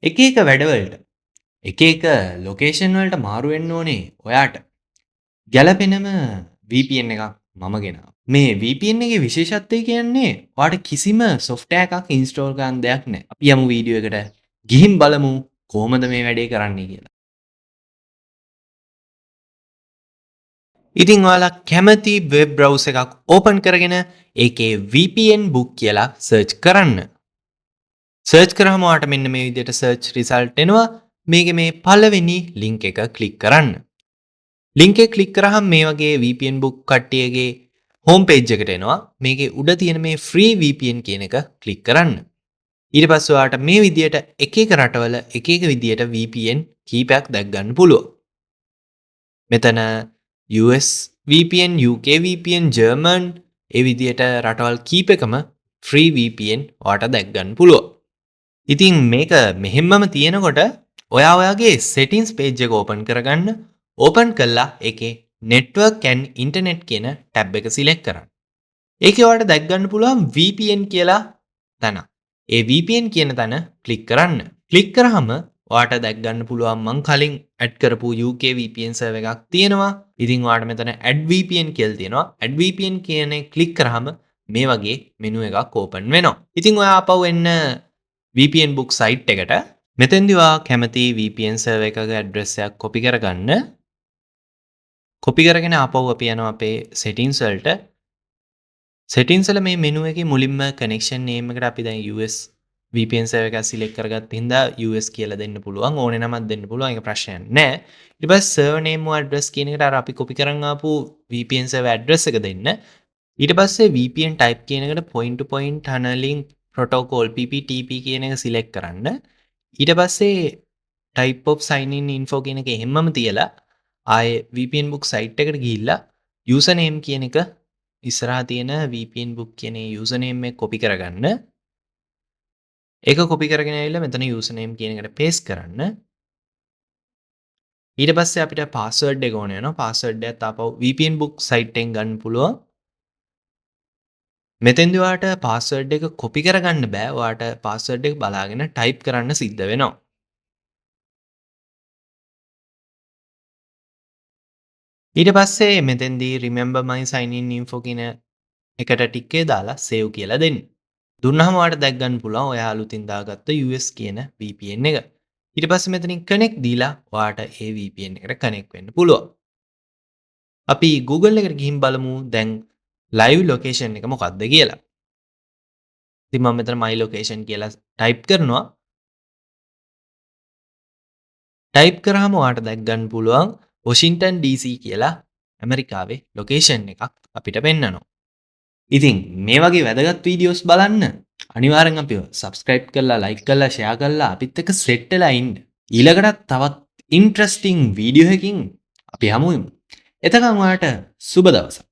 එක එක වැඩවලට එක එක ලොකේෂන් වලට මාරු වෙන්න ඕනේ ඔයාට. ගැළපෙනම VPN එකක් මම ගෙනාවා. මේ VPN එකේ විශේෂත්වය කියන්නේ ඔයාට කිසිම සොෆ්ට්වෙයාර් එකක් ඉන්ස්ටෝල් කරන්න දෙයක් නැහැ. අපි යමු වීඩියෝ එකට ගිහින් බලමු කොහොමද මේ වැඩේ කරන්නේ කියලා. ඉතින් ඔයාලා කැමති වෙබ් බ්‍රවුසර් එකක් ඕපන් කරගෙන ඒකේ VPN book කියලා සර්ච් කරන්න. සර්ච් කරාම ඔයාට මෙන්න මේ විදිහට සර්ච් රිසල්ට් එනවා. මේකේ මේ පළවෙනි ලින්ක් එක ක්ලික් කරන්න. ලින්ක් එක ක්ලික් කරාම මේ වගේ VPN book කට්ටියගේ හෝම් පේජ් එකට එනවා. මේකේ උඩ තියෙන මේ free VPN කියන එක ක්ලික් කරන්න. ඊට පස්සේ ඔයාට මේ විදිහට එක එක රටවල එක එක විදිහට VPN කීපයක් දැක් ගන්න පුළුවන්. මෙතන US VPN, UK VPN, German ඒ විදිහට රටවල් කීපෙකම free VPN ඔයාට දැක් ගන්න පුළුවන්. ඉතින් මේක මෙහෙම්මම තියෙනකොට ඔයා ඔයාගේ settings page එක open කරගන්න. open කළා ඒකේ network and internet කියන tab එක select කරන්න. ඒකේ ඔයාලට දැක් ගන්න පුළුවන් VPN කියලා තැන. ඒ VPN කියන තැන ක්ලික් කරන්න. ක්ලික් කරාම ඔයාට දැක් ගන්න පුළුවන් මං කලින් ඇඩ් කරපු UK VPN සර්වර් එකක් තියෙනවා. ඉතින් ඔයාට මෙතන add VPN කියලා තියෙනවා. add VPN කියන එක ක්ලික් කරාම මේ වගේ මෙනු එකක් ඕපන් වෙනවා. ඉතින් ඔයා ආපහු එන්න VPN book site එකට. මෙතෙන්දී ඔයා කැමති VPN සර්වර් එකක ඇඩ්‍රස් එකක් කොපි කරගන්න. කොපි කරගෙන ආපහු අපි යනවා අපේ settings වලට. settings වල මේ මෙනු එකේ මුලින්ම connection name එකට අපි දැන් US VPN server එකක් select කරගත්ත හින්දා US කියලා දෙන්න පුළුවන්. ඕනේ නමක් දෙන්න පුළුවන්. ඒක ප්‍රශ්නයක් නෑ. ඊට පස්සේ server name or address කියන එකට අර අපි copy කරන් ආපු VPN server address එක දෙන්න. ඊට පස්සේ VPN type කියන එකට point to point tunneling protocol PPTP කියන එක select කරන්න. ඊට පස්සේ type of sign in info කියන එක එහෙම්මම තියලා ආයේ VPN book site එකට ගිහිල්ලා username කියන එක ඉස්සරහා තියෙන VPN book කියන username එක copy කරගන්න. ඒක copy කරගෙන ඇවිල්ලා මෙතන username කියන එකට paste කරන්න. ඊට පස්සේ අපිට password එක ඕන වෙනවා. password එකත් ආපහු VPN book site එකෙන් ගන්න පුළුවන්. මෙතෙන්දී ඔයාට password එක copy කරගන්න බෑ. ඔයාට password එක බලාගෙන type කරන්න සිද්ධ වෙනවා. ඊට පස්සේ මෙතෙන්දී remember my sign in info කියන එකට ටික් එක දාලා save කියලා දෙන්න. දුන්නාම ඔයාලට දැක් ගන්න පුළුවන් ඔයා අලුතින් දාගත්ත US කියන VPN එක. ඊට පස්සේ මෙතනින් connect දීලා ඔයාට ඒ VPN එකට connect වෙන්න පුළුවන්. අපි Google එකට ගිහින් බලමු දැන් live location එක මොකක්ද කියලා. ඉතින් මම මෙතන my location කියලා type කරනවා. type කරාම ඔයාට දැක් ගන්න පුළුවන් Washington DC කියලා ඇමරිකාවේ location එකක් අපිට පෙන්නනවා. ඉතින් මේ වගේ වැදගත් වීඩියෝස් බලන්න අනිවාර්යෙන් අපිව subscribe කරලා like කරලා share කරලා අපිත් එක්ක set වෙලා ඉන්න. ඊළඟටත් තවත් interesting වීඩියෝ එකකින් අපි හමු වෙමු. එතකන් ඔයාලට සුබ දවසක්.